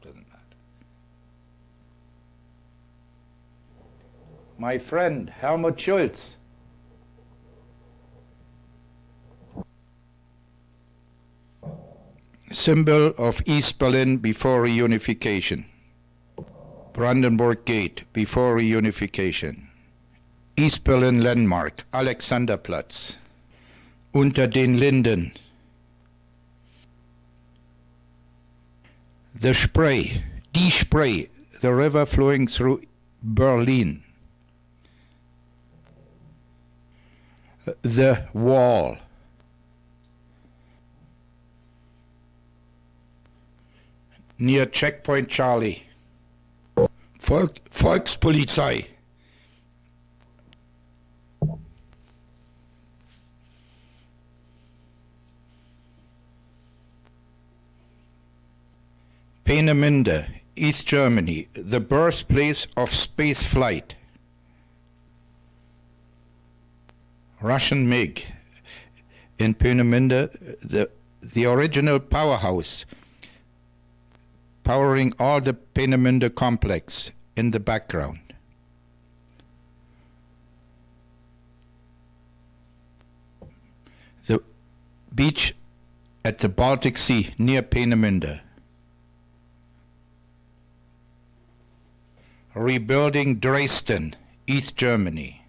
Doesn't matter. My friend, Helmut Schultz. Symbol of East Berlin before reunification. Brandenburg Gate before reunification. East Berlin landmark, Alexanderplatz. Unter den Linden. The Spree, die Spree, the river flowing through Berlin. The Wall. Near Checkpoint Charlie. Volkspolizei. Peenemünde, East Germany, the birthplace of space flight. Russian MiG. In Peenemünde, the original powerhouse, powering all the Peenemünde complex in the background. The beach at the Baltic Sea near Peenemünde. Rebuilding Dresden, East Germany.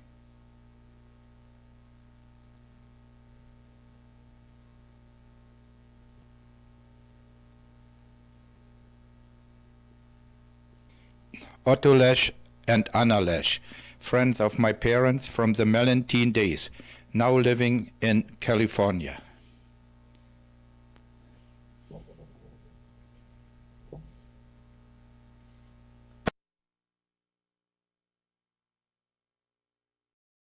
Otto Lesch and Anna Lesch, friends of my parents from the Mellentine days, now living in California.